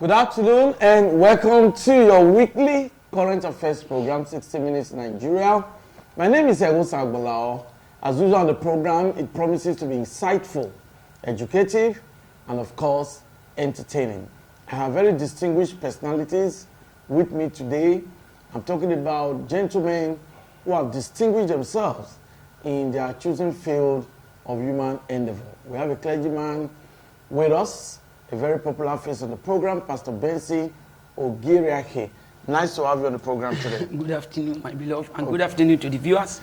Good afternoon and welcome to your weekly current affairs program, 60 Minutes Nigeria. My name is Egosa Agbalao. As usual on the program, it promises to be insightful, educative, and of course, entertaining. I have very distinguished personalities with me today. I'm talking about gentlemen who have distinguished themselves in their chosen field of human endeavor. We have a clergyman with us, a very popular face on the program, Pastor Bensi Ogiriake. Nice to have you on the program today. Good afternoon, my beloved, and good afternoon to the viewers.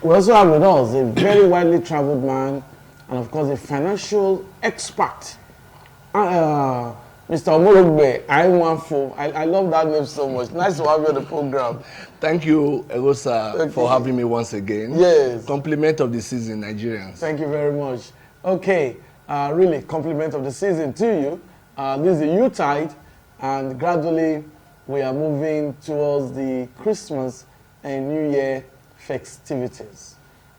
We also have with us a very widely traveled man, and of course a financial expert, Mr. Omorogbe Aiwanfo. I love that name so much. Nice to have you on the program. Thank you, Egosa, for having me once again. Yes. Compliment of the season, Nigerians. Thank you very much. Okay, really, compliment of the season to you. This is the Yuletide, and gradually we are moving towards the Christmas and New Year festivities.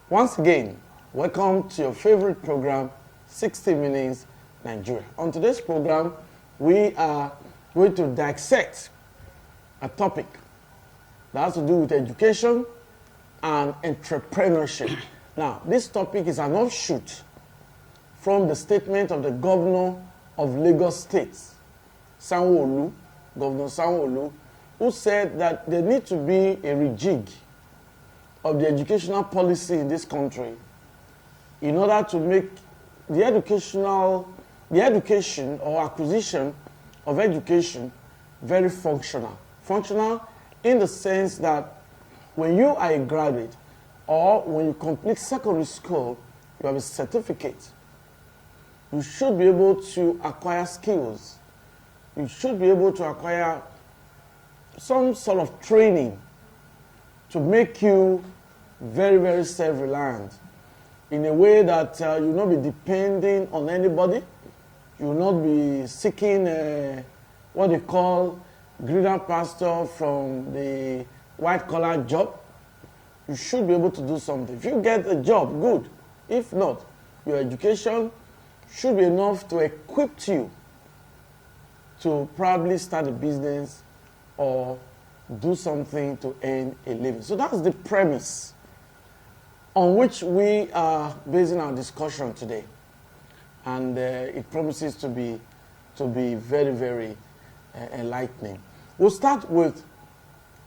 Once again, welcome to your favorite program, 60 Minutes Nigeria. On today's program, we are going to dissect a topic that has to do with education and entrepreneurship. Now, this topic is an offshoot from the statement of the governor of Lagos State, Sanwo-Olu, Governor Sanwo-Olu, who said that there needs to be a rejig of the educational policy in this country in order to make the education or acquisition of education very functional. Functional in the sense that when you are a graduate or when you complete secondary school, you have a certificate. You should be able to acquire skills. You should be able to acquire some sort of training to make you very, very self-reliant in a way that you will not be depending on anybody. You will not be seeking what they call greener pasture from the white-collar job. You should be able to do something. If you get a job, good. If not, your education should be enough to equip you to probably start a business or do something to earn a living. So that's the premise on which we are basing our discussion today. And it promises to be very, very enlightening. We'll start with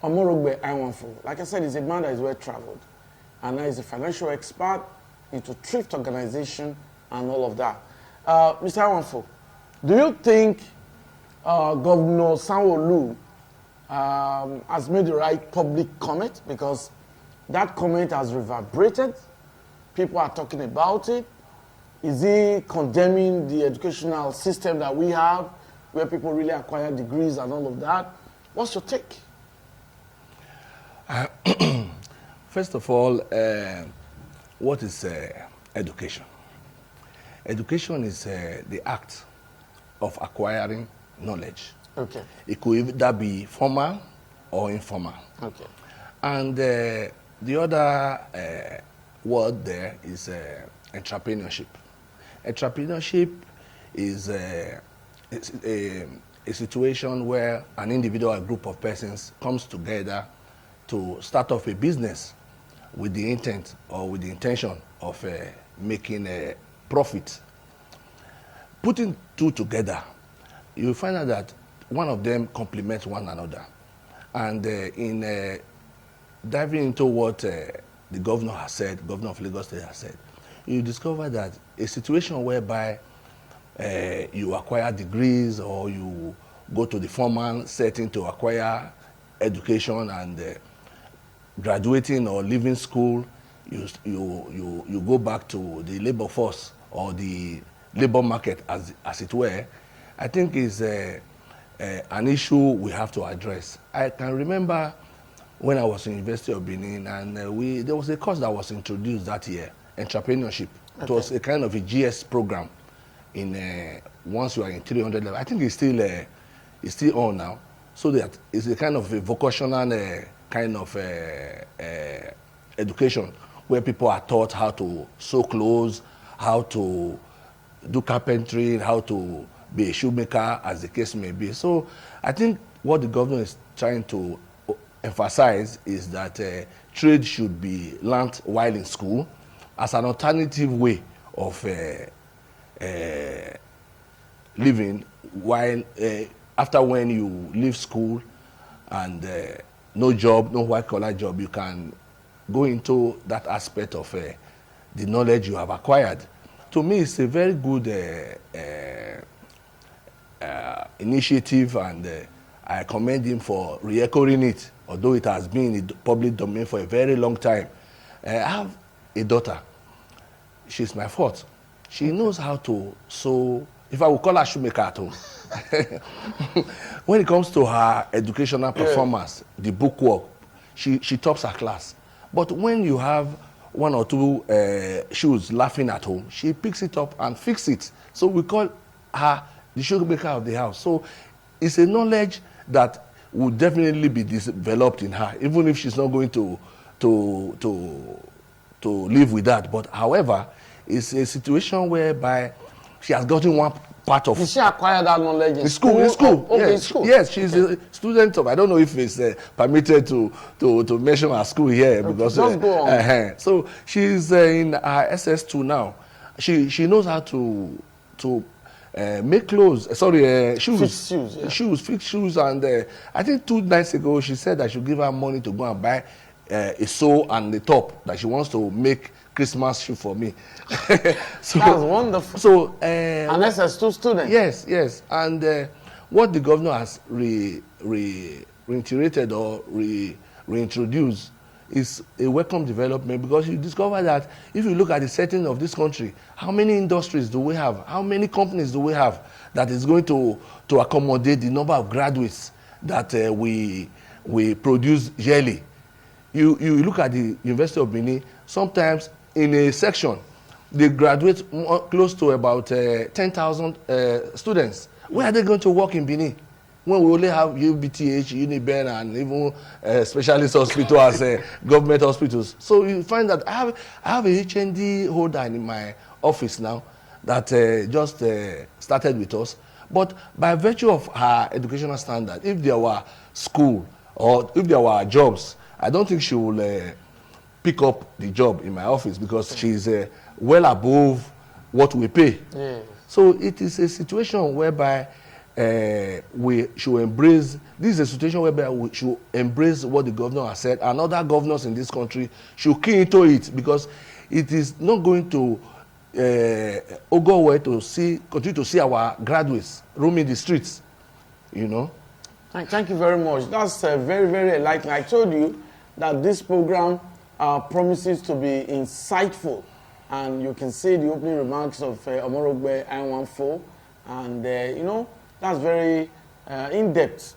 Omorogbe Aiwanfo. Like I said, he's a man that is well-traveled. And now he's a financial expert into thrift organization and all of that. Mr. Aiwanfo, do you think Governor Sanwo-Olu has made the right public comment? Because that comment has reverberated. People are talking about it. Is he condemning the educational system that we have, where people really acquire degrees and all of that? What's your take? First of all, what is education? Education is the act of acquiring knowledge. Okay. It could either be formal or informal. Okay. And the other word there is entrepreneurship. Entrepreneurship is a situation where an individual or a group of persons comes together to start off a business with the intent or with the intention of making a profit. Putting two together, you find out that one of them complements one another. And in diving into what the governor has said, governor of Lagos State has said, you discover that a situation whereby you acquire degrees or you go to the formal setting to acquire education and graduating or leaving school, you go back to the labor force or the labor market, as it were, I think is an issue we have to address. I can remember when I was in University of Benin, and there was a course that was introduced that year, entrepreneurship. Okay. It was a kind of a GS program. In once you are in 300 level, I think it's still on now. So that it's a kind of a vocational kind of education where people are taught how to sew clothes, how to do carpentry, how to be a shoemaker, as the case may be. So I think what the government is trying to emphasize is that trade should be learnt while in school as an alternative way of living while after when you leave school and no job, no white-collar job, you can go into that aspect of the knowledge you have acquired. To me, it's a very good initiative, and I commend him for re-echoing it, although it has been in the public domain for a very long time. I have a daughter. She's my fourth. She knows how to sew. If I would call her shoemaker at home. When it comes to her educational performance, the bookwork, she tops her class. But when you have one or two shoes laughing at home, she picks it up and fixes it. So we call her the shoemaker of the house. So it's a knowledge that will definitely be developed in her, even if she's not going to live with that. But however, it's a situation whereby she has gotten one part of. Did she acquire that knowledge in school? In school. Okay, yes. in school. Yes, she's a student of. I don't know if it's permitted to mention her school here, because just go on. So she's in her SS2 now. She knows how to make clothes. Shoes. Fix shoes. Yeah. Fix shoes, and I think 2 nights ago she said I should give her money to go and buy a sew and the top that she wants to make Christmas shoe for me. So, that's wonderful. So an SS2 student. Yes, and what the governor has reiterated or reintroduced is a welcome development, because you discover that if you look at the setting of this country, how many industries do we have? How many companies do we have that is going to accommodate the number of graduates that we produce yearly? You look at the University of Benin, sometimes in a section, they graduate close to about 10,000 students. Where are they going to work in Benin? When we only have UBTH, Uniben, and even specialist hospital as government hospitals. So you find that I have a HND holder in my office now that just started with us. But by virtue of her educational standard, if there were school or if there were jobs, I don't think she will pick up the job in my office, because she's well above what we pay. Yeah. So it is a situation whereby we should embrace. This is a situation whereby we should embrace what the governor has said, and other governors in this country should key into it, because it is not going to go well to continue to see our graduates roaming the streets, you know. Thank you very much. That's very, very enlightening. I told you that this program promises to be insightful, and you can see the opening remarks of Omorogbe I14, and you know, that's very in-depth,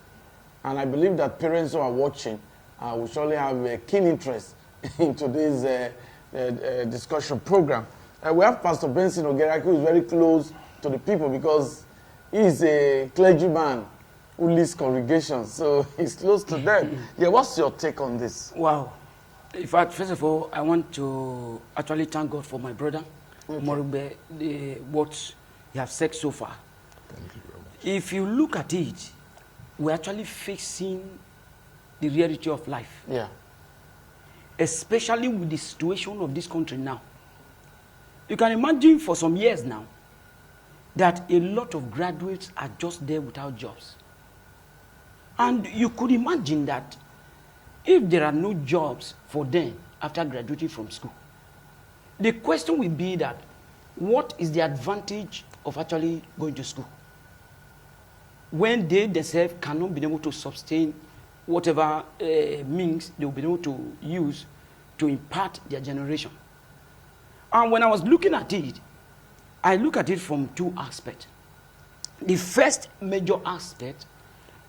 and I believe that parents who are watching will surely have a keen interest in today's discussion program. We have Pastor Benson Ogeraki, who is very close to the people, because he's a clergyman who leads congregations, so he's close to them. Yeah, what's your take on this? Wow. In fact, first of all, I want to actually thank God for my brother, Morugbe, what he has said so far. Thank you very much. If you look at it, we're actually facing the reality of life. Yeah. Especially with the situation of this country now. You can imagine for some years now that a lot of graduates are just there without jobs. And you could imagine that if there are no jobs for them after graduating from school, the question will be that what is the advantage of actually going to school when they themselves cannot be able to sustain whatever means they will be able to use to impart their generation? And when I was looking at it, I look at it from two aspects. The first major aspect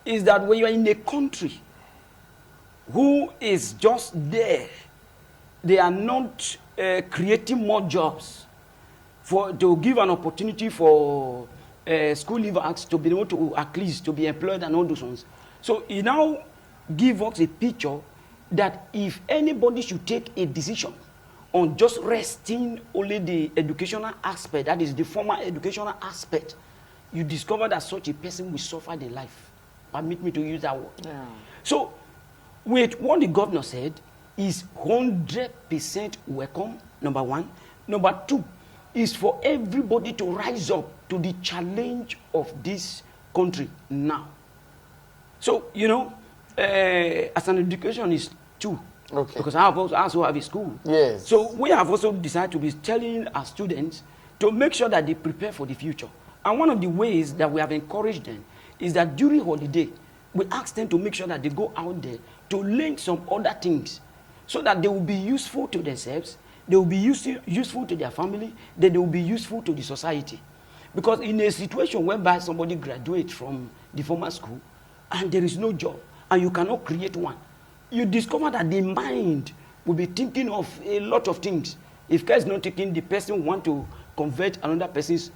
is that when you are in a country who is just there, they are not creating more jobs to give an opportunity for school leavers to be able to at least to be employed and all those ones. So it now gives us a picture that if anybody should take a decision on just resting only the educational aspect, that is the formal educational aspect, you discover that such a person will suffer the life. Permit me to use that word. Yeah. So, with what the governor said is 100% welcome, number one. Number two is for everybody to rise up to the challenge of this country now. So, you know, as an educationist too, Okay. because I also have a school. Yes. So we have also decided to be telling our students to make sure that they prepare for the future. And one of the ways that we have encouraged them is that during holiday, we ask them to make sure that they go out there to learn some other things so that they will be useful to themselves, they will be useful to their family, then they will be useful to the society. Because in a situation whereby somebody graduates from the formal school and there is no job and you cannot create one, you discover that the mind will be thinking of a lot of things. If care is not taken, the person want to convert another person's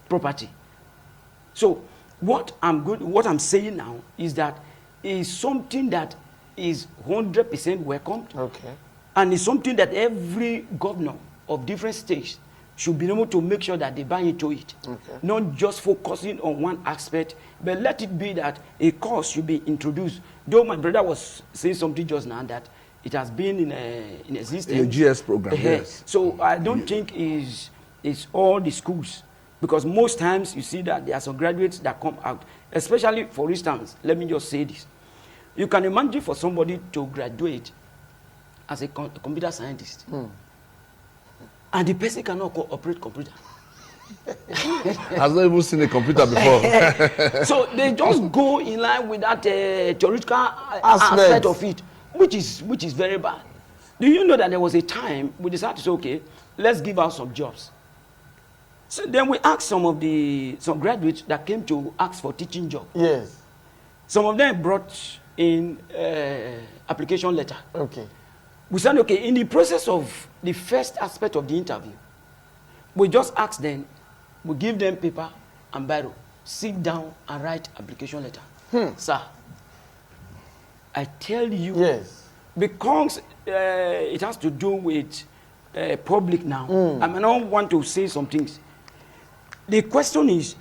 property. So what I'm saying now is that is something that is 100% welcomed. Okay. And it's something that every governor of different states should be able to make sure that they buy into it. Okay. Not just focusing on one aspect, but let it be that a course should be introduced. Though my brother was saying something just now that it has been in existence. In the GS program, yes. So I don't think it's all the schools, because most times you see that there are some graduates that come out, especially, for instance, let me just say this. You can imagine for somebody to graduate as a computer scientist, and the person cannot operate computer. Has not even seen a computer before. So they just go in line with that theoretical aspect of it, which is very bad. Do you know that there was a time we decided to say, okay, let's give out some jobs. So then we asked some graduates that came to ask for teaching job. Yes. Some of them brought in application letter. Okay. We said, okay, in the process of the first aspect of the interview, we just ask them, we give them paper and biro, sit down and write application letter. Sir, I tell you, yes, because it has to do with public now, I may not want to say some things. The question is,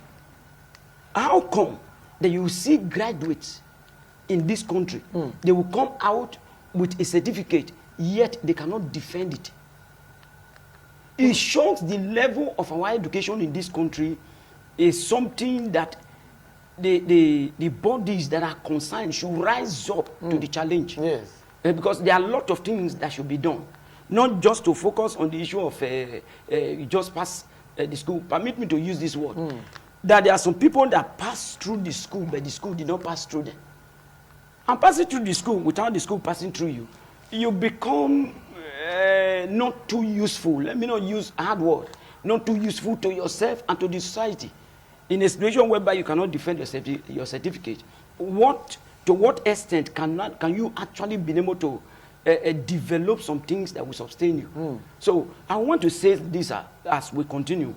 how come that you see graduates in this country, they will come out with a certificate, yet they cannot defend it? It shows the level of our education in this country is something that the bodies that are concerned should rise up to the challenge. yes, Because there are a lot of things that should be done. Not just to focus on the issue of you just pass the school. Permit me to use this word. That there are some people that pass through the school, but the school did not pass through them. And passing through the school without the school passing through you, you become not too useful. Let me not use a hard word. Not too useful to yourself and to the society. In a situation whereby you cannot defend your certificate, to what extent can you actually be able to develop some things that will sustain you? So I want to say this as we continue,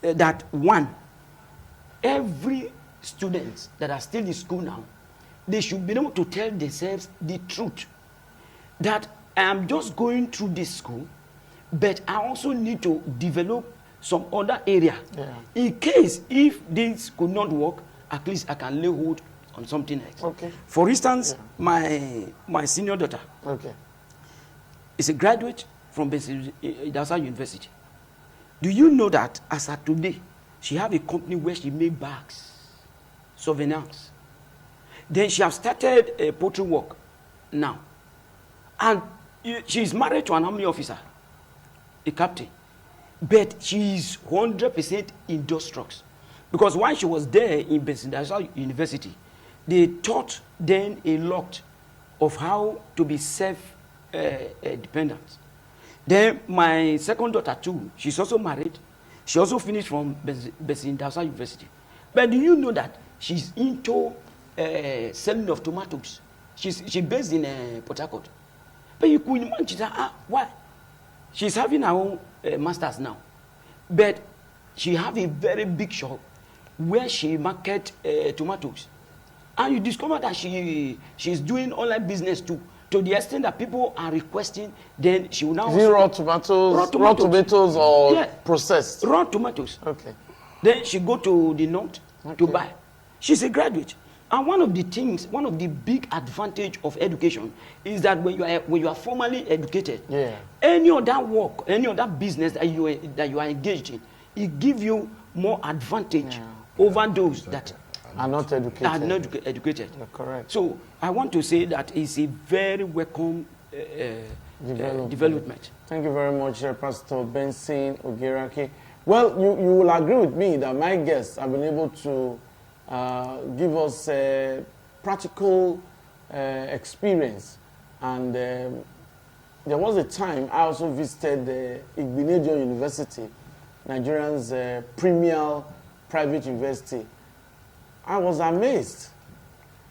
that one, every student that are still in school now, they should be able to tell themselves the truth, that I am just going through this school, but I also need to develop some other area. Yeah. In case if this could not work, at least I can lay hold on something else. Okay. For instance, my senior daughter okay, is a graduate from Idasa University. Do you know that as of today, she have a company where she make bags, souvenirs. Then she has started a poultry work now. And she is married to an army officer, a captain. But she is 100% industrious. Because while she was there in Idasa University, they taught them a lot of how to be self-dependent. Then my second daughter too, she's also married. She also finished from Idasa University. But do you know that she's into selling of tomatoes? She's based in Port Harcourt. But you could imagine that, why? She's having her own master's now. But she have a very big shop where she market tomatoes. And you discover that she's doing online business too, to the extent that people are requesting, then she will now... Is it raw tomatoes or Yeah. processed? Raw tomatoes. Okay. Then she go to the north to buy. She's a graduate. And one of the things, one of the big advantage of education is that when you are formally educated, any other work, any other business that you are engaged in, it gives you more advantage over those that are not educated. Are not educated. Correct. So I want to say that it's a very welcome development. Thank you very much, Pastor Benson Ogerake. Well, you will agree with me that my guests have been able to give us a practical experience. And there was a time I also visited Igbenedion University, Nigeria's premier private university. I was amazed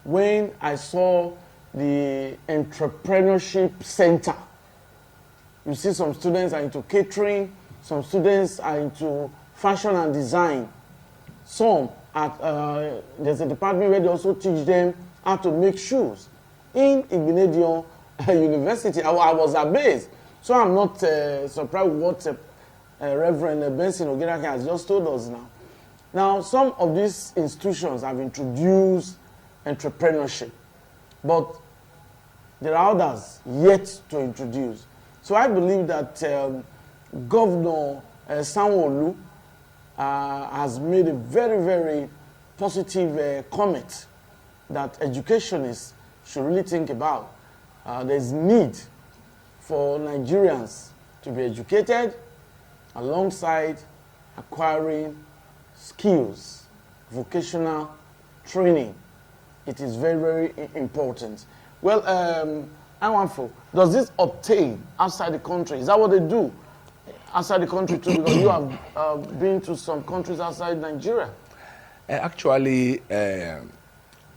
when I saw the Entrepreneurship Center. You see some students are into catering, some students are into fashion and design. Some at there's a department where they also teach them how to make shoes. In Igbenedion University, I was amazed. So I'm not surprised with what Reverend Benson Ogerake has just told us now. Now, some of these institutions have introduced entrepreneurship, but there are others yet to introduce. So I believe that Governor Sanwo-Olu has made a very, very positive comment that educationists should really think about. There's need for Nigerians to be educated alongside acquiring skills, vocational training. It is very, very important. Well, Anwanfo, does this obtain outside the country? Is that what they do outside the country too? Because you have been to some countries outside Nigeria. Actually,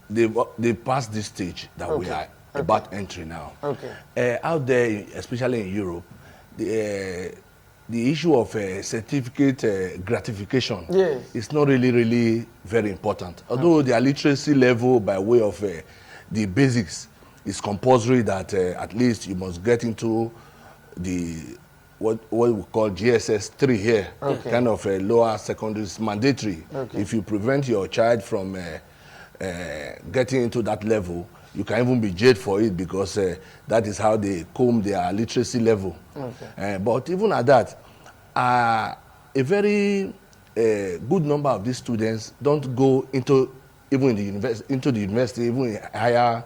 they passed this stage that we are about entering now. Out there, especially in Europe, the issue of certificate gratification is not really very important. Although their literacy level by way of the basics is compulsory, that at least you must get into the what we call GSS 3 here, kind of a lower secondary, is mandatory. If you prevent your child from getting into that level, you can even be jailed for it, because that is how they comb their literacy level. But even at that, a very good number of these students don't go into even into the university, even higher,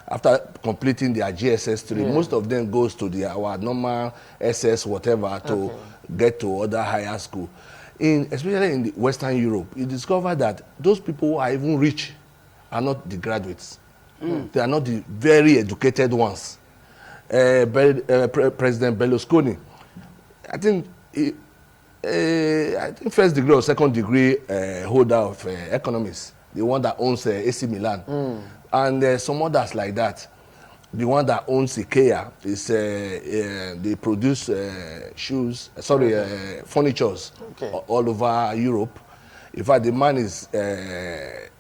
after completing their GSS 3. Most of them goes to our normal SS whatever to get to other higher school. Especially in Western Europe, you discover that those people who are even rich are not the graduates. They are not the very educated ones. President Berlusconi, I think first degree or second degree holder of economics, the one that owns AC Milan, and some others like that. The one that owns IKEA is they produce shoes, furnitures all over Europe. In fact, the man is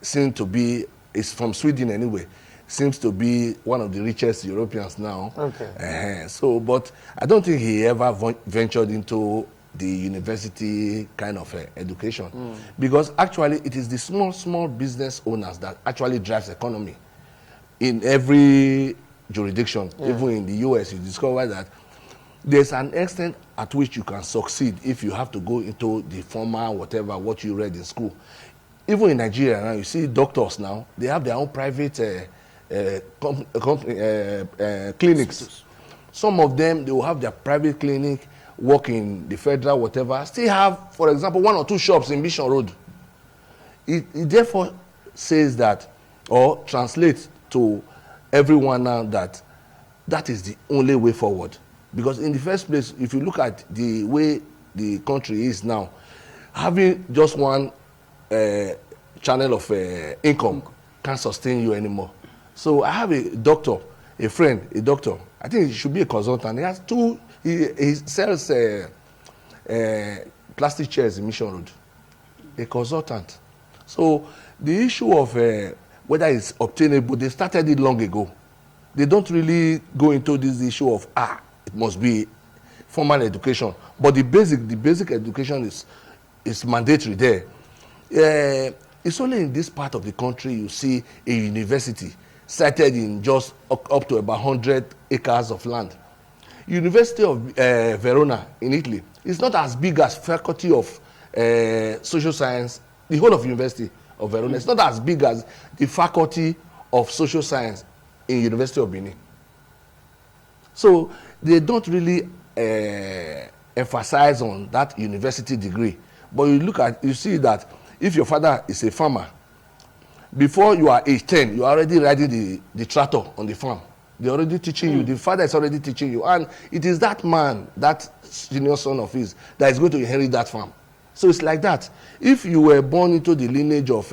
seen to be, is from Sweden anyway, seems to be one of the richest Europeans now. So, but I don't think he ever ventured into the university kind of education, because actually it is the small business owners that actually drives economy in every jurisdiction. Even in the US, you discover that there's an extent at which you can succeed if you have to go into the formal whatever what you read in school. Even in Nigeria now, you see doctors now, they have their own private clinics. Some of them, they will have their private clinic, work in the federal whatever, still have, for example, 1 or 2 shops in Mission Road. It therefore says that, or translates to everyone now, that is the only way forward. Because in the first place, if you look at the way the country is now, having just one channel of income can't sustain you anymore. So I have a doctor, a friend, a doctor. I think he should be a consultant. He has he sells plastic chairs in Mission Road. A consultant. So the issue of whether it's obtainable, they started it long ago. They don't really go into this issue of it must be formal education. But the basic education is mandatory there. it's only in this part of the country you see a university sited in just up to about 100 acres of land. University of Verona in Italy is not as big as faculty of social science. The whole of University of Verona is not as big as the faculty of social science in University of Benin. So they don't really emphasize on that university degree. But you see that if your father is a farmer, before you are age 10, you are already riding the tractor on the farm. They're already teaching you. The father is already teaching you. And it is that man, that senior son of his, that is going to inherit that farm. So it's like that. If you were born into the lineage of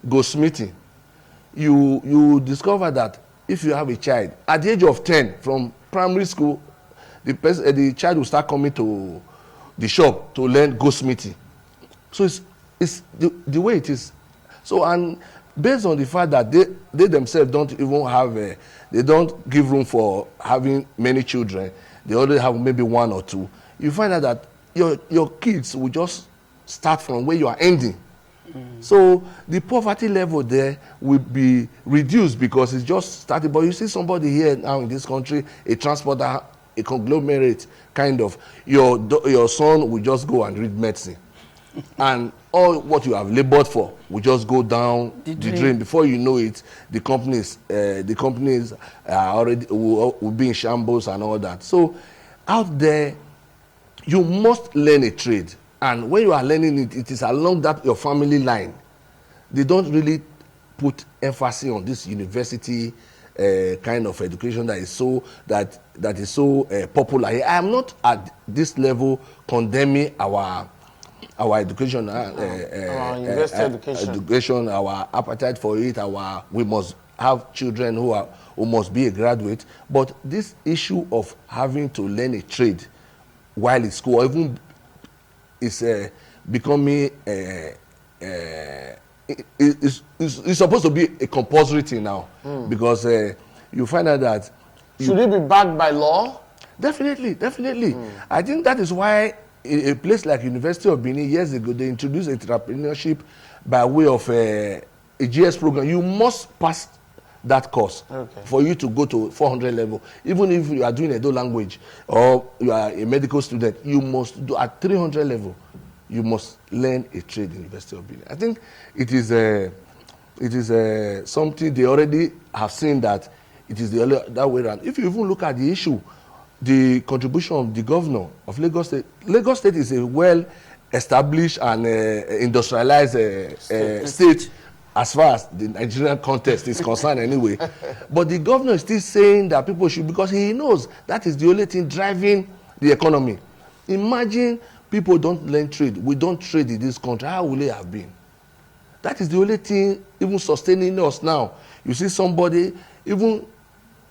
goldsmithing, you discover that if you have a child, at the age of 10, from primary school, the child will start coming to the shop to learn goldsmithing. So it's the way it is. So, and based on the fact that they themselves don't even have, they don't give room for having many children, they only have maybe one or two, you find out that your kids will just start from where you are ending. So the poverty level there will be reduced because it's just started. But you see somebody here now in this country, a transporter, a conglomerate kind of, your son will just go and read medicine. And all what you have labored for will just go down the drain. Before you know it, the companies are already will be in shambles and all that. So out there, you must learn a trade. And when you are learning it, it is along that your family line. They don't really put emphasis on this university kind of education that is so popular. I am not at this level condemning our education, our university education, our appetite for it. We must have children who must be a graduate. But this issue of having to learn a trade while in school, or even is becoming it's supposed to be a compulsory thing now, because you find out that should it be backed by law? Definitely. I think that is why a place like University of Benin years ago they introduced entrepreneurship by way of a GS program. You must pass that course for you to go to 400 level. Even if you are doing Edo language or you are a medical student, you must do at 300 level. You must learn a trade in University of Benin. I think it is something they already have seen that it is that way around. If you even look at the issue, the contribution of the governor of Lagos State. Lagos State is a well-established and industrialized state as far as the Nigerian context is concerned anyway. But the governor is still saying that people should, because he knows that is the only thing driving the economy. Imagine people don't learn trade. We don't trade in this country. How will it have been? That is the only thing even sustaining us now. You see somebody, even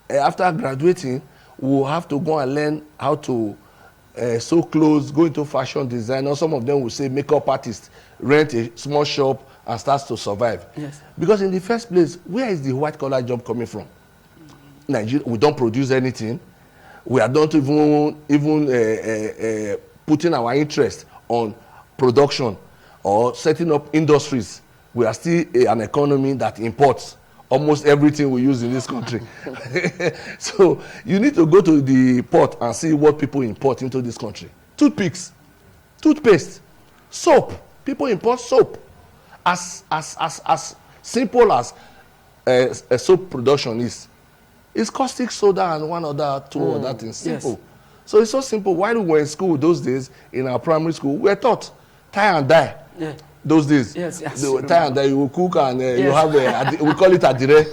after graduating, will have to go and learn how to sew clothes, go into fashion design, or some of them will say makeup artist, rent a small shop and starts to survive. Yes. Because in the first place, where is the white collar job coming from? Nigeria, we don't produce anything. We are not even putting our interest on production or setting up industries. We are still an economy that imports almost everything we use in this country. So you need to go to the port and see what people import into this country. Toothpicks, toothpaste, soap. People import soap. As simple as soap production is. It's caustic soda and one other, two other things. Simple. Yes. So it's so simple. While we were in school those days, in our primary school, we were taught tie and dye. Yeah. Those days, yes. Tie and dye, you will cook and you have we call it adire.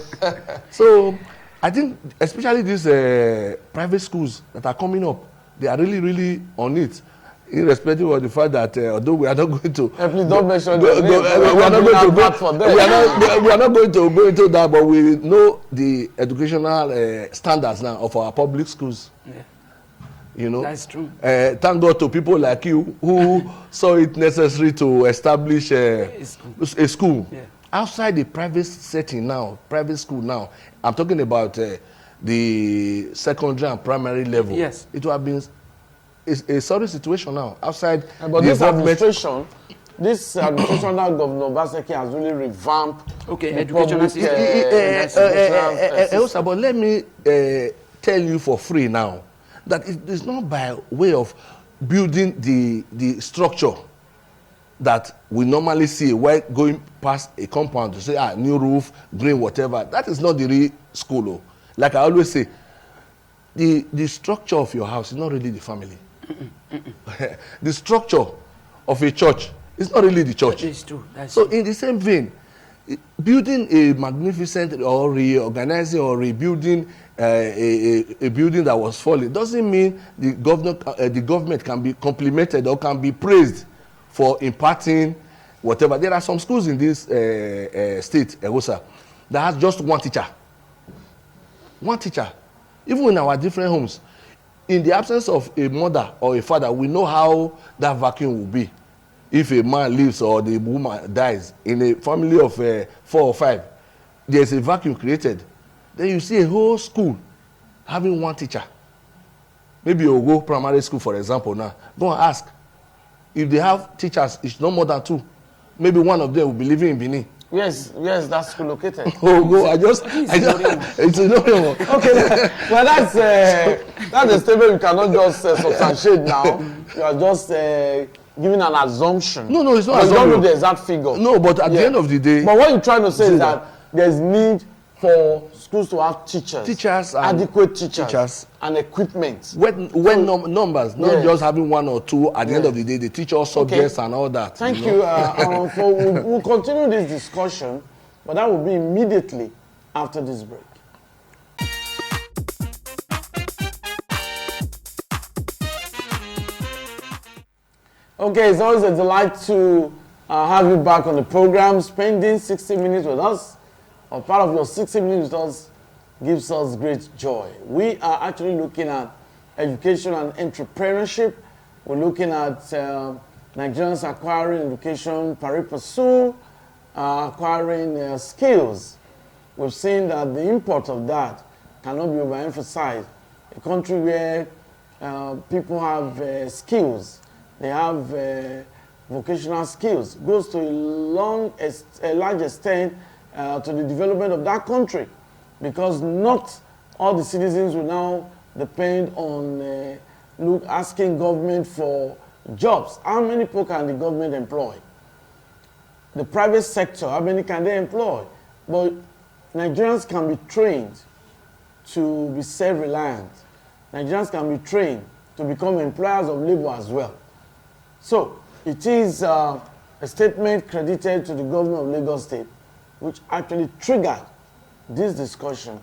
So I think especially these private schools that are coming up, they are really, really on it, irrespective of the fact that although we are not going to. Please don't mention we are not going to go for them. We are not going to go into that, but we know the educational standards now of our public schools. Yeah. You know, that's true. Thank God to people like you who saw it necessary to establish a school. Yeah. Outside the private setting now, private school now, I'm talking about the secondary and primary level. Yes. It would have been a sorry situation now. Outside but this administration this administrational Governor Obaseki has really revamped Okay, the educational system. But let me tell you for free now that it is not by way of building the structure that we normally see while going past a compound to say, new roof, green, whatever. That is not the real school. Oh. Like I always say, the structure of your house is not really the family. The structure of a church is not really the church. That is true. So in the same vein, building a magnificent or reorganizing or rebuilding a building that was falling doesn't mean the government can be complimented or can be praised for imparting whatever. There are some schools in this state, Egosa, that has just one teacher. One teacher. Even in our different homes, in the absence of a mother or a father, we know how that vacuum will be. If a man lives or the woman dies in a family of 4 or 5, there's a vacuum created. Then you see a whole school having one teacher. Maybe you'll go primary school, for example, now. Go and ask. If they have teachers, it's no more than 2. Maybe one of them will be living in Benin. Yes, that's located. Oh, go! It's okay. Well, that's a statement we cannot just substantiate now. You are just giving an assumption. No, it's not. You don't know the exact figure. No, but at the end of the day. But what you're trying to say is that there's need for schools to have teachers, adequate teachers, and equipment. When numbers, not just having 1 or 2. At the end of the day, they teach all subjects and all that. Thank you. We'll continue this discussion, but that will be immediately after this break. Okay, it's always a delight to have you back on the program, spending 60 minutes with us. Or part of your 60 minutes with us gives us great joy. We are actually looking at education and entrepreneurship. We're looking at Nigerians acquiring education pari passu, acquiring skills. We've seen that the import of that cannot be overemphasized. A country where people have skills, they have vocational skills, goes to a large extent to the development of that country, because not all the citizens will now depend on asking government for jobs. How many people can the government employ? The private sector, how many can they employ? But Nigerians can be trained to be self-reliant. Nigerians can be trained to become employers of labor as well. So it is a statement credited to the governor of Lagos State, which actually triggered this discussion.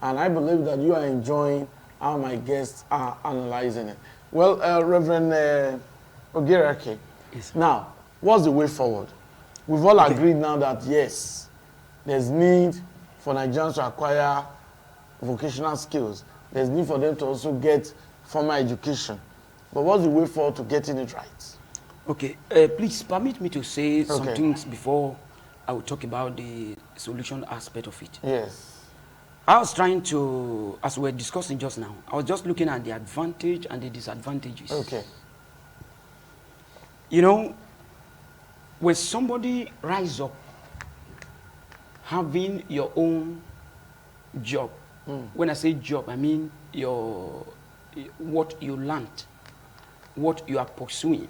And I believe that you are enjoying how my guests are analyzing it. Well, Reverend Ogirake, yes. Now, what's the way forward? We've all agreed now that, yes, there's need for Nigerians to acquire vocational skills. There's need for them to also get formal education. But what's the way forward to getting it right? Okay, please permit me to say some things before I will talk about the solution aspect of it. Yes. I was trying to, as we were discussing just now, I was just looking at the advantage and the disadvantages. Okay. You know, when somebody rise up having your own job, when I say job, I mean what you learned, what you are pursuing,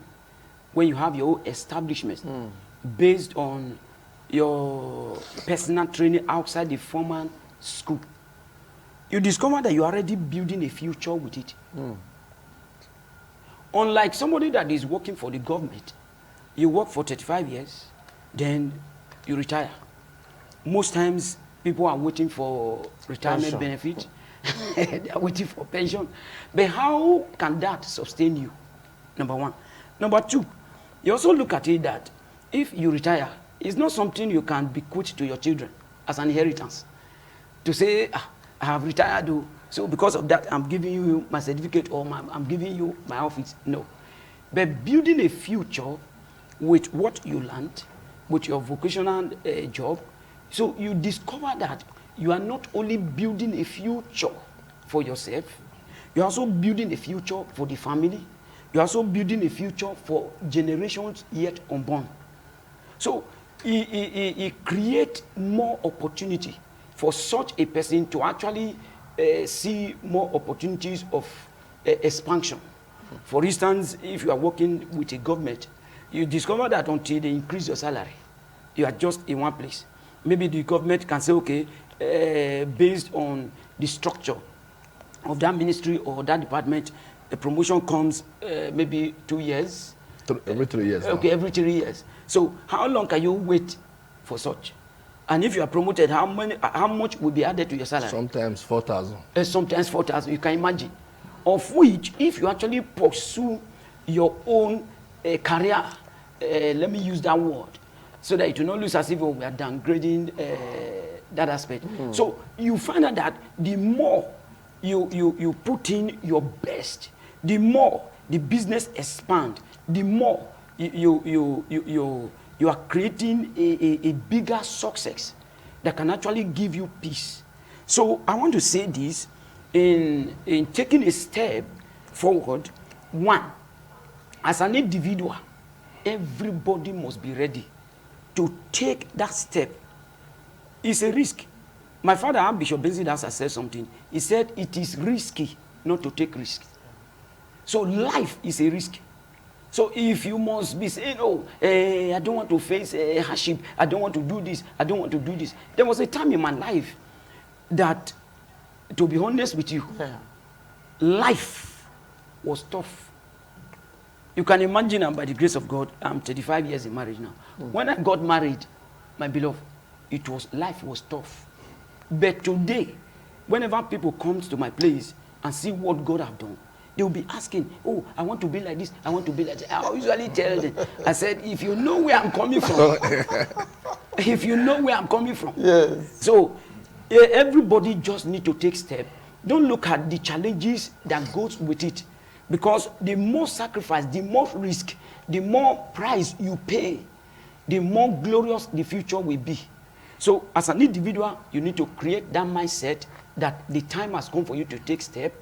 when you have your own establishment based on your personal training outside the formal school, you discover that you're already building a future with it. Unlike somebody that is working for the government, you work for 35 years, then you retire. Most times, people are waiting for retirement benefit. They are waiting for pension. But how can that sustain you? Number one. Number two, you also look at it that if you retire, it's not something you can bequeath to your children as an inheritance. To say, I have retired, so because of that, I'm giving you my certificate or I'm giving you my office. No. But building a future with what you learned, with your vocational job, so you discover that you are not only building a future for yourself, you're also building a future for the family, you're also building a future for generations yet unborn. So it creates more opportunity for such a person to actually see more opportunities of expansion. For instance, if you are working with a government, you discover that until they increase your salary, you are just in one place. Maybe the government can say, okay, based on the structure of that ministry or that department, a promotion comes maybe 2 years. Every 3 years. Okay, every 3 years. So how long can you wait for such? And if you are promoted, how much will be added to your salary? Sometimes 4,000. Sometimes 4,000, you can imagine. Of which, if you actually pursue your own career, let me use that word, so that it will not lose as if we are downgrading that aspect. So you find out that the more you put in your best, the more the business expand, the more you are creating a bigger success that can actually give you peace. So I want to say this, in taking a step forward, one, as an individual, everybody must be ready to take that step. It's a risk. My father, Bishop Benson, has said something. He said it is risky not to take risks. So life is a risk. So if you must be saying, oh, I don't want to face hardship, I don't want to do this, I don't want to do this. There was a time in my life that, to be honest with you, life was tough. You can imagine, and by the grace of God, I'm 35 years in marriage now. When I got married, my beloved, life was tough. But today, whenever people come to my place and see what God has done, they will be asking, oh, I want to be like this, I want to be like that. I usually tell them, I said, if you know where I'm coming from, if you know where I'm coming from. Yes. So, everybody just need to take steps. Don't look at the challenges that goes with it. Because the more sacrifice, the more risk, the more price you pay, the more glorious the future will be. So, as an individual, you need to create that mindset that the time has come for you to take steps,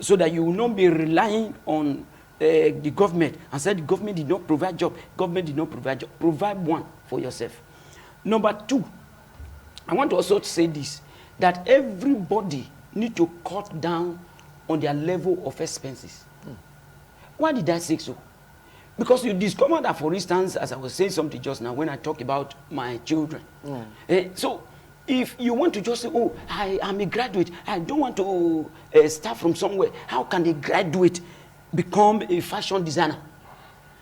so that you will not be relying on the government and say the government did not provide job, government did not provide job. Provide one for yourself. Number two, I want to also say this, that everybody need to cut down on their level of expenses. Why did I say so? Because you discover that, for instance, as I was saying something just now, when I talk about my children. So, if you want to just say, oh, I am a graduate, I don't want to start from somewhere. How can a graduate become a fashion designer?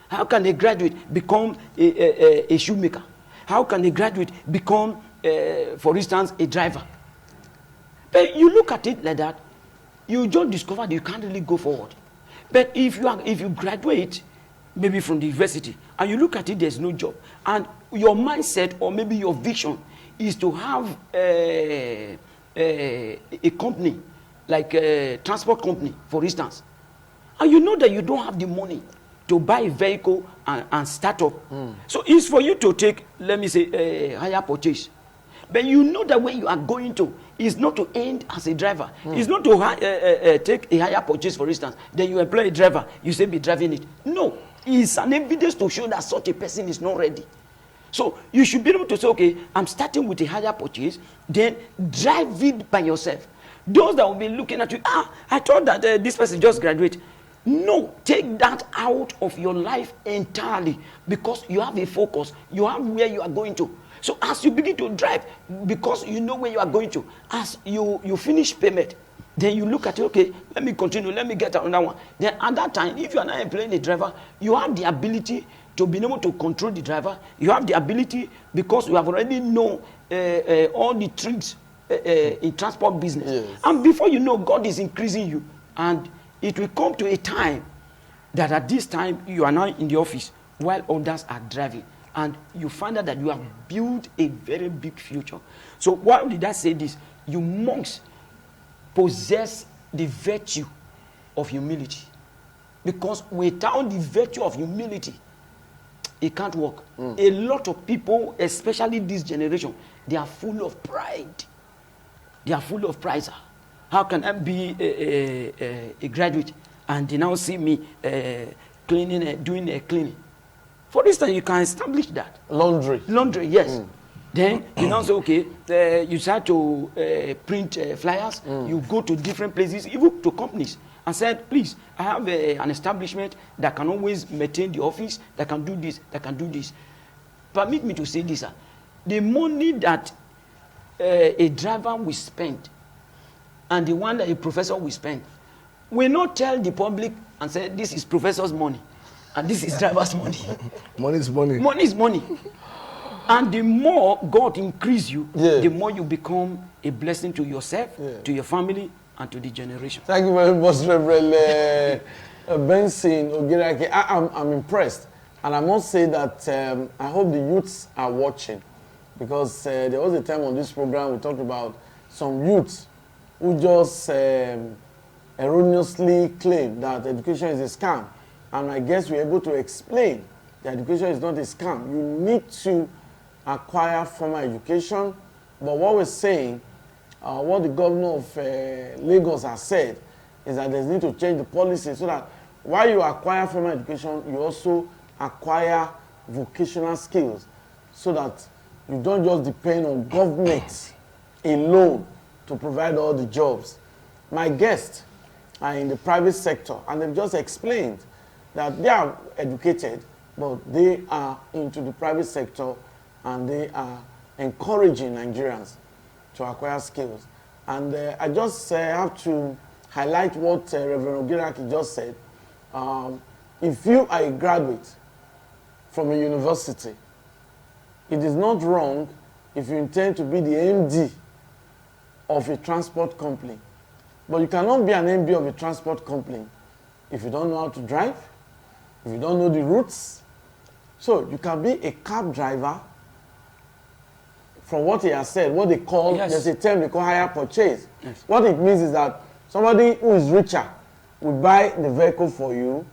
How can a graduate become a shoemaker? How can a graduate become, for instance, a driver? But you look at it like that, you just discover that you can't really go forward. But if you graduate, maybe from the university, and you look at it, there's no job, and your mindset or maybe your vision is to have a company, like a transport company, for instance, and you know that you don't have the money to buy a vehicle and start up. So it's for you to take, let me say, a higher purchase. But you know that where you are going to is not to end as a driver. It's not to take a higher purchase, for instance. Then you employ a driver, you say be driving it. No, it's an evidence to show that such a person is not ready. So you should be able to say, okay, I'm starting with a higher purchase, then drive it by yourself. Those that will be looking at you, I thought that this person just graduated. No, take that out of your life entirely, because you have a focus, you have where you are going to. So as you begin to drive, because you know where you are going to, as you finish payment, then you look at it, okay, let me continue, let me get another one. Then at that time, if you are not employing a driver, you have the ability to be able to control the driver. You have the ability, because you have already know all the tricks in transport business. Yes. And before you know, God is increasing you. And it will come to a time that at this time, you are now in the office while others are driving. And you find out that you have built a very big future. So why did I say this? You must possess the virtue of humility. Because without the virtue of humility, it can't work. A lot of people, especially this generation, they are full of pride. They are full of pride. How can I be a graduate and they now see me cleaning, doing a cleaning? For instance, you can establish that. Laundry. Laundry, yes. Then you now say, okay, you start to print flyers. You go to different places, even to companies, and said, please, I have an establishment that can always maintain the office, that can do this, that can do this. Permit me to say this, sir. The money that a driver will spend and the one that a professor will spend will not tell the public and say, this is professor's money and this is driver's money. Money is money. Money is money. And the more God increase you, the more you become a blessing to yourself, to your family, and to the generation. Thank you very much, Reverend Benson Ogirake. I'm impressed. And I must say that I hope the youths are watching, because there was a time on this program we talked about some youths who just erroneously claim that education is a scam. And I guess we're able to explain that education is not a scam. You need to acquire formal education. But what we're saying, what the governor of Lagos has said, is that there's need to change the policy so that while you acquire formal education, you also acquire vocational skills, so that you don't just depend on government alone to provide all the jobs. My guests are in the private sector, and they've just explained that they are educated, but they are into the private sector, and they are encouraging Nigerians to acquire skills. And I just have to highlight what Reverend Ogirake just said. If you are a graduate from a university, it is not wrong if you intend to be the MD of a transport company. But you cannot be an MD of a transport company if you don't know how to drive, if you don't know the routes. So you can be a cab driver. From what he has said, what they call, there's a term they call hire purchase. What it means is that somebody who is richer will buy the vehicle for you.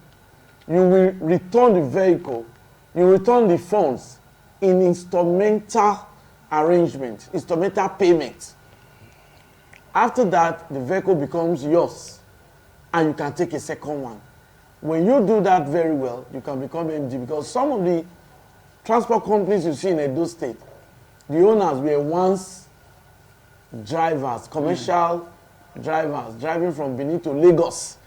You will return the vehicle. You return the funds in instrumental arrangement, instrumental payment. After that, the vehicle becomes yours, and you can take a second one. When you do that very well, you can become MD, because some of the transport companies you see in Edo State, the owners were once drivers, commercial drivers, driving from Benin to Lagos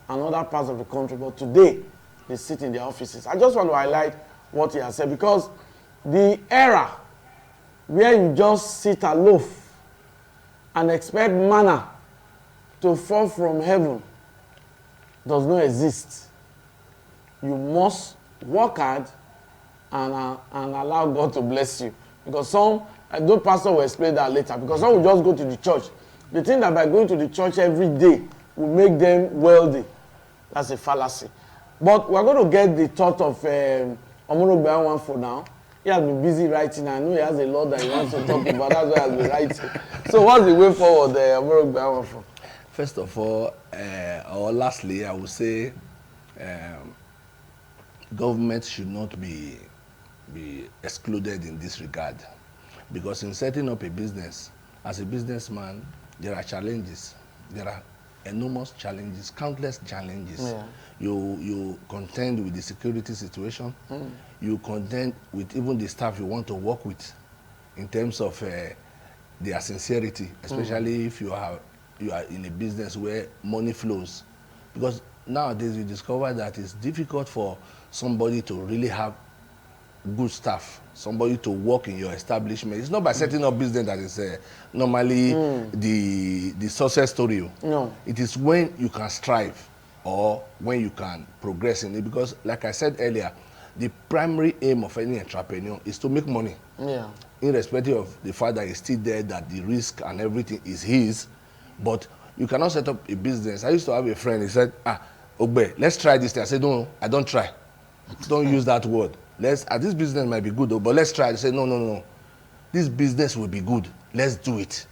and other parts of the country, but today they sit in their offices. I just want to highlight what he has said, because the era where you just sit aloof and expect manna to fall from heaven does not exist. You must work hard and allow God to bless you. Because some, those pastors will explain that later, because some will just go to the church. They think that by going to the church every day will make them wealthy. That's a fallacy. But we're going to get the thought of Omorogbe for now. He has been busy writing. I know he has a lot that he wants to talk about. That's why he has been writing. So what's the way forward, Omorogbe for? First of all, or lastly, I would say government should not be excluded in this regard, because in setting up a business, as a businessman, there are challenges. There are enormous challenges, countless challenges. Yeah. You contend with the security situation. You contend with even the staff you want to work with, in terms of their sincerity, especially if you are in a business where money flows. Because nowadays you discover that it's difficult for somebody to really have good staff, somebody to work in your establishment. It's not by setting up business that is normally the success story. No. It is when you can strive or when you can progress in it. Because like I said earlier, the primary aim of any entrepreneur is to make money. Yeah. Irrespective of the fact that it's still there, that the risk and everything is his. But you cannot set up a business. I used to have a friend, he said, Ogbe, let's try this thing. I said, no, I don't try. Don't use that word. This business might be good, though, but let's try. They say, no. This business will be good. Let's do it.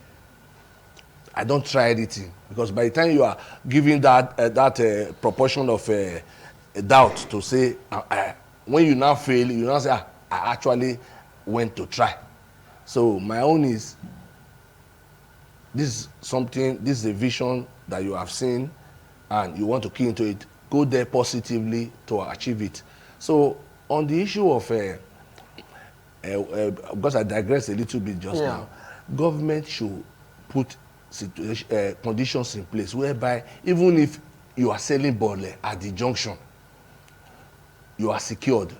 I don't try anything, because by the time you are giving that proportion of doubt to say, when you now fail, you now say, I actually went to try. So my own is, this is a vision that you have seen, and you want to key into it. Go there positively to achieve it. So on the issue of, because I digress a little bit just now, government should put conditions in place whereby even if you are selling bole at the junction, you are secured.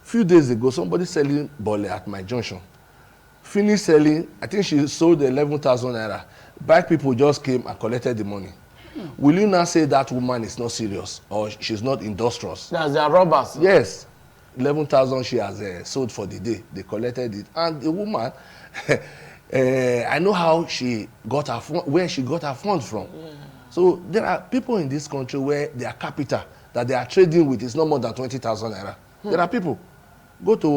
Few days ago, somebody selling bole at my junction, finished selling, I think she sold 11,000 naira. Bike people just came and collected the money. Will you now say that woman is not serious or she's not industrious? That's their robbers. Yes. 11,000 she has sold for the day. They collected it. And the woman, I know how she got her where she got her funds from. So there are people in this country where their capital that they are trading with is not more than 20,000 naira. There are people. Go to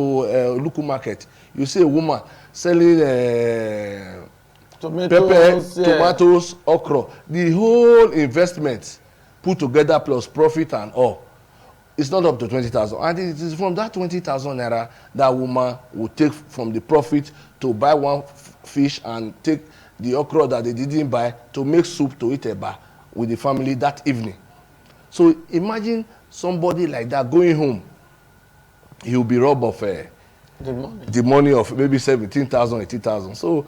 local market. You see a woman selling Tomatoes, pepper, tomatoes, okra. The whole investment put together plus profit and all, it's not up to 20,000. And it is from that 20,000 naira that woman will take from the profit to buy one fish and take the okra that they didn't buy to make soup to eat eba with the family that evening. So imagine somebody like that going home. He will be robbed of the money of maybe 17,000, 18,000. So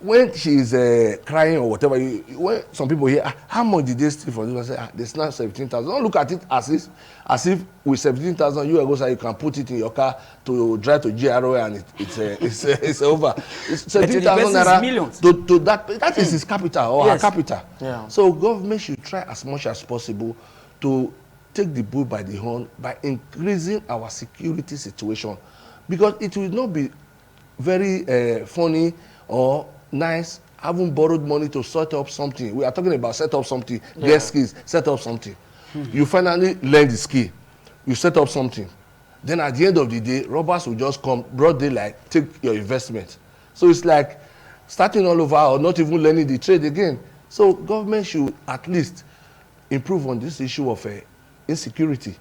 when she's crying or whatever, when some people hear, how much did they steal from this? I say, they snatched 17,000. Don't look at it as if with 17,000 you go say you can put it in your car to drive to GRA and it's over. 17,000 naira to that is his capital or her capital. Yeah. So government should try as much as possible to take the bull by the horn by increasing our security situation, because it will not be very funny or nice having borrowed money to set up something. We are talking about set up something, get skills, set up something. You finally learn the skill, you set up something. Then at the end of the day, robbers will just come, broad daylight, take your investment. So it's like starting all over or not even learning the trade again. So government should at least improve on this issue of insecurity.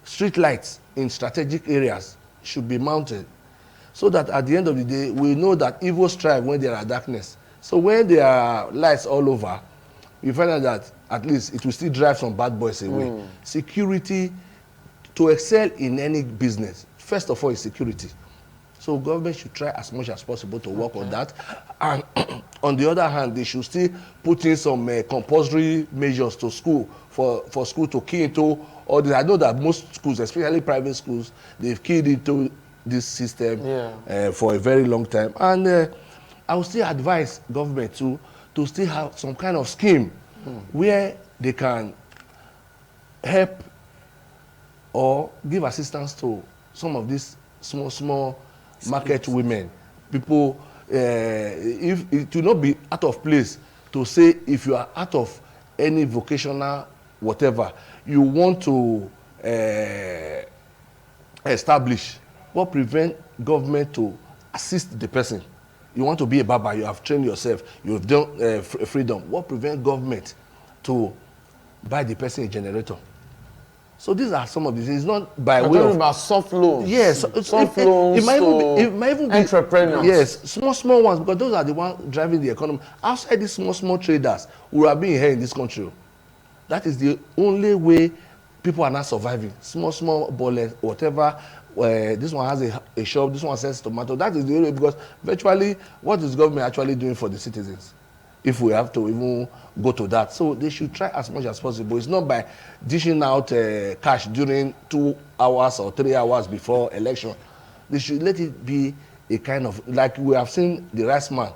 Street lights in strategic areas should be mounted so that at the end of the day, we know that evil strive when there are darkness. So when there are lights all over, we find out that at least it will still drive some bad boys away. Security, to excel in any business, first of all is security. So government should try as much as possible to work on that. And on the other hand, they should still put in some compulsory measures to school for school to key into all this. I know that most schools, especially private schools, they've keyed into this system for a very long time. And I would still advise government to still have some kind of scheme where they can help or give assistance to some of these small market women. People, if it will not be out of place to say if you are out of any vocational whatever you want to establish, what prevent government to assist the person? You want to be a barber, you have trained yourself, you have done freedom. What prevent government to buy the person a generator? So these are some of these. It's not by way of about soft loans. Yes, soft loans. It might even be entrepreneurs. Yes, small ones, because those are the ones driving the economy. Outside these small traders who are being here in this country, that is the only way people are not surviving. Small ballers, whatever. This one has a shop. This one sells tomato. That is the only way, because virtually, what is government actually doing for the citizens? If we have to even go to that. So they should try as much as possible. It's not by dishing out cash during 2 hours or 3 hours before election. They should let it be a kind of, like we have seen the rice man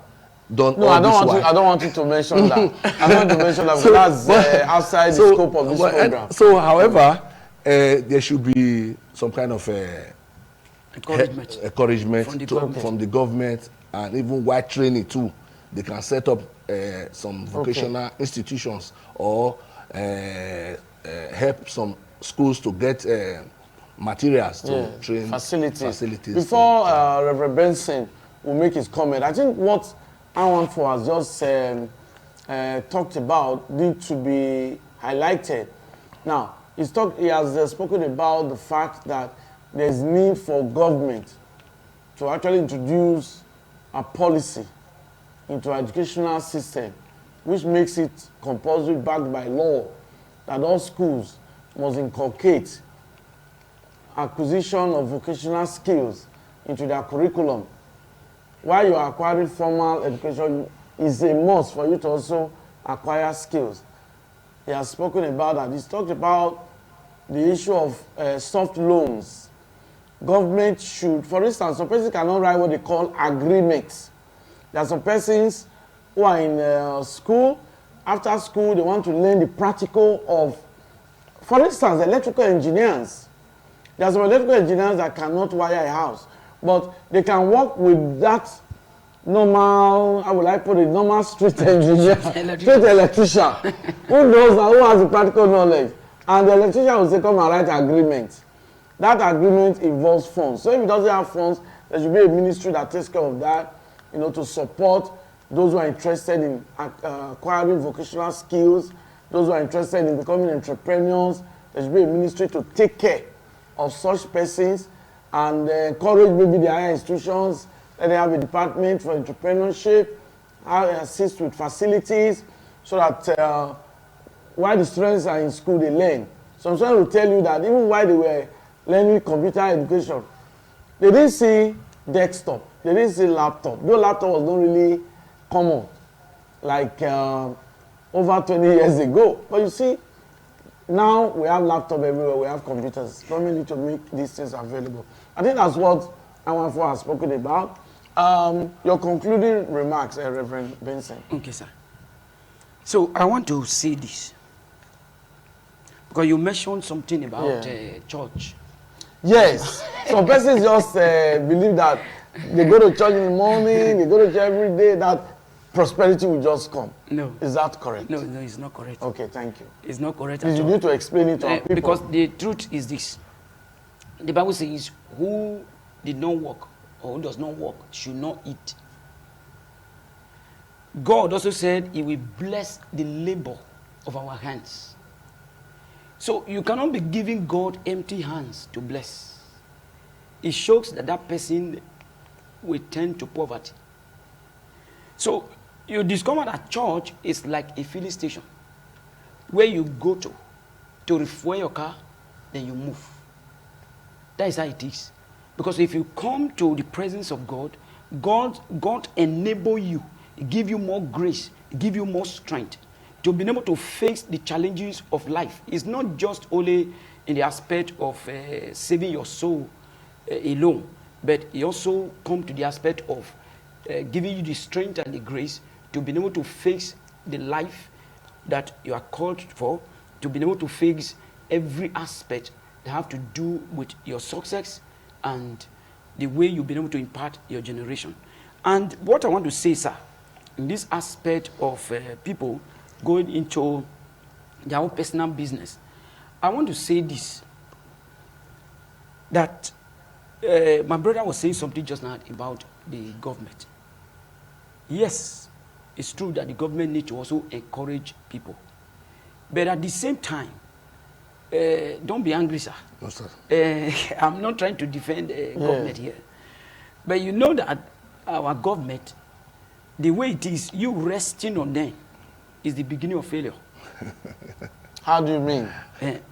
done. No, I don't want you to mention that. I don't want to mention that, because that's outside the scope of this program. So, however, there should be some kind of encouragement from the government, and even white training too. They can set up some vocational institutions or help some schools to get materials to train facilities. Before Reverend Benson will make his comment, I think what Anwanfo has just talked about need to be highlighted. Now, he has spoken about the fact that there's need for government to actually introduce a policy into our educational system, which makes it compulsory, backed by law, that all schools must inculcate acquisition of vocational skills into their curriculum. While you are acquiring formal education, it's a must for you to also acquire skills. He has spoken about that. He's talked about the issue of soft loans. Government should, for instance, some persons cannot write what they call agreements. There are some persons who are in school. After school, they want to learn the practical of, for instance, electrical engineers. There are some electrical engineers that cannot wire a house, but they can work with that normal, how would I put it, normal street engineer, street electrician, who knows and who has the practical knowledge. And the electrician will say, come and write agreement. That agreement involves funds. So if it doesn't have funds, there should be a ministry that takes care of that, you know, to support those who are interested in acquiring vocational skills, those who are interested in becoming entrepreneurs. There should be a ministry to take care of such persons and encourage maybe the higher institutions. Let them have a department for entrepreneurship, assist with facilities, so that while the students are in school, they learn. Some students will tell you that even while they were learning computer education, they didn't see desktop, they didn't see laptop. Though laptop was not really common, like over 20 years ago. But you see, now we have laptop everywhere, we have computers. Government need to make these things available. I think that's what I14 has spoken about. Your concluding remarks, Reverend Benson. Okay, sir. So I want to say this, because you mentioned something about church. Yes. Some persons just believe that they go to church in the morning, they go to church every day, that prosperity will just come. No. Is that correct? No, it's not correct. Okay, thank you. It's not correct You at all. need to explain it to our people. Because the truth is this. The Bible says, who did not work or who does not work should not eat. God also said he will bless the labor of our hands. So you cannot be giving God empty hands to bless. It shows that that person will tend to poverty. So you discover that church is like a filling station where you go to refuel your car, then you move. That is how it is. Because if you come to the presence of God, God enable you, give you more grace, give you more strength to be able to face the challenges of life. It's not just only in the aspect of saving your soul alone, but it also comes to the aspect of giving you the strength and the grace to be able to face the life that you are called for, to be able to face every aspect that have to do with your success and the way you've been able to impart your generation. And what I want to say, sir, in this aspect of people going into their own personal business, I want to say this, that my brother was saying something just now about the government. Yes, it's true that the government needs to also encourage people. But at the same time, don't be angry, sir. No, sir. I'm not trying to defend government here. But you know that our government, the way it is, you resting on them is the beginning of failure. How do you mean?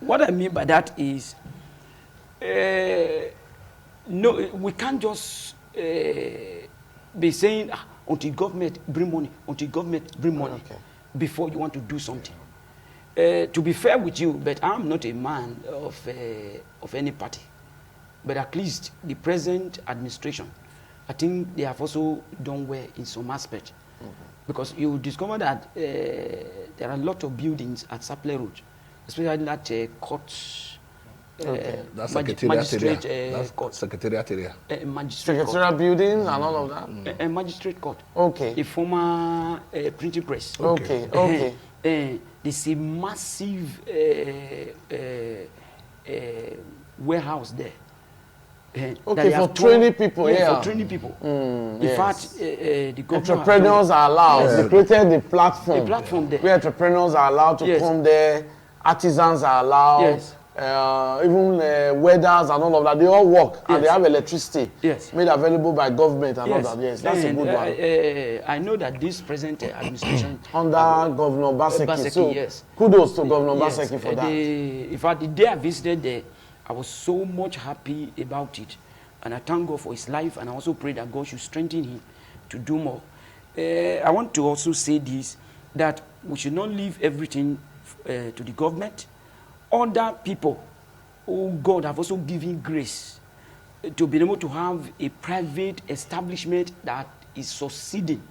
What I mean by that is, no, we can't just be saying, until government bring money, until government bring money, before you want to do something. To be fair with you, but I'm not a man of any party. But at least the present administration, I think they have also done well in some aspect. Because you discover that there are a lot of buildings at Saple Road, especially that court. That's secretariat area. Court. Secretariat area. Secretariat buildings and all of that? A magistrate court. Okay. A former printing press. Okay, okay. There's a massive warehouse there. Okay, for training people, yeah. For training people. In yes. fact, the entrepreneurs are allowed. They created the platform. The platform there. Where entrepreneurs are allowed to come there. Artisans are allowed. Yes. Even welders and all of that. They all work and they have electricity made available by government and all that. Yes, that's a good one. I know that this present administration under Governor Baseki. So yes. Kudos to Governor Baseki for that. In fact, the day I visited there, I was so much happy about it. And I thank God for his life, and I also pray that God should strengthen him to do more. I want to also say this, that we should not leave everything to the government. Other people, oh God, have also given grace to be able to have a private establishment that is succeeding.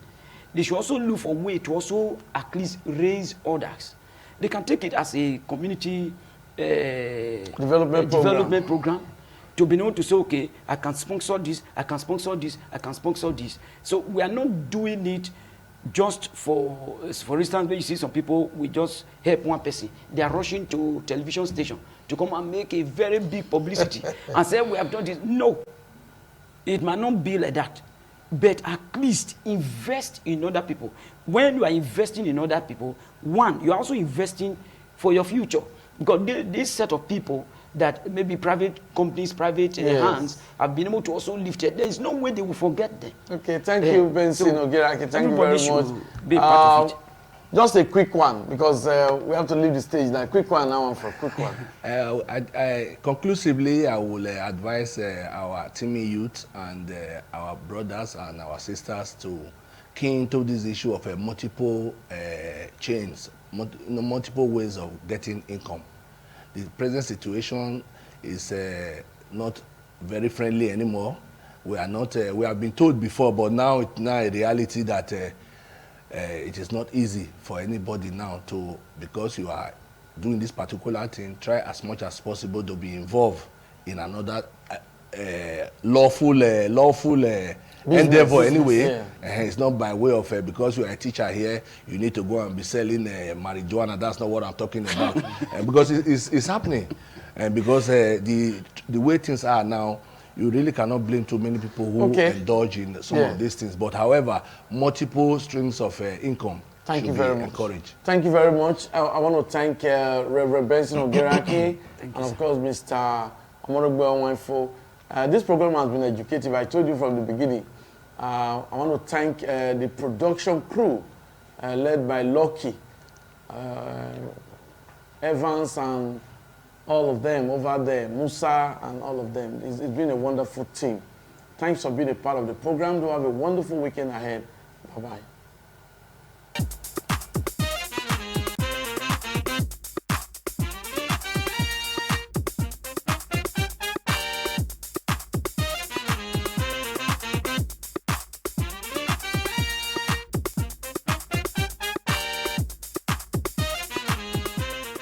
They should also look for a way to also at least raise others. They can take it as a community development program to be able to say, okay, I can sponsor this, I can sponsor this, I can sponsor this. So we are not doing it just for instance, when you see some people, we just help one person. They are rushing to television station to come and make a very big publicity and say, we have done this. No, it might not be like that. But at least invest in other people. When you are investing in other people, one, you are also investing for your future. Because this set of people that maybe private companies, private hands have been able to also lift it, there is no way they will forget them. Okay, thank you, Benson Ogerake. Thank you very much. Be part of it. Just a quick one, because we have to leave the stage now. Quick one now, for a quick one. Conclusively, I will advise our teaming youth and our brothers and our sisters to key into this issue of multiple chains, multiple ways of getting income. The present situation is not very friendly anymore. We are not. We have been told before, but now it's a reality that it is not easy for anybody now to, because you are doing this particular thing, try as much as possible to be involved in another lawful endeavor anyway. Yeah. It's not by way of because you are a teacher here, you need to go and be selling marijuana. That's not what I'm talking about. Because it's happening, and because the way things are now, you really cannot blame too many people who indulge in some of these things. But however, multiple streams of income Thank you should very be much. encouraged. Thank you very much. I want to thank Reverend Benson Ogerake and of course Mr. Omorogbe Onwaifo. This program has been educative. I told you from the beginning. I want to thank the production crew led by Lucky, Evans and all of them over there, Musa and all of them. It's been a wonderful team. Thanks for being a part of the program. Do have a wonderful weekend ahead. Bye-bye.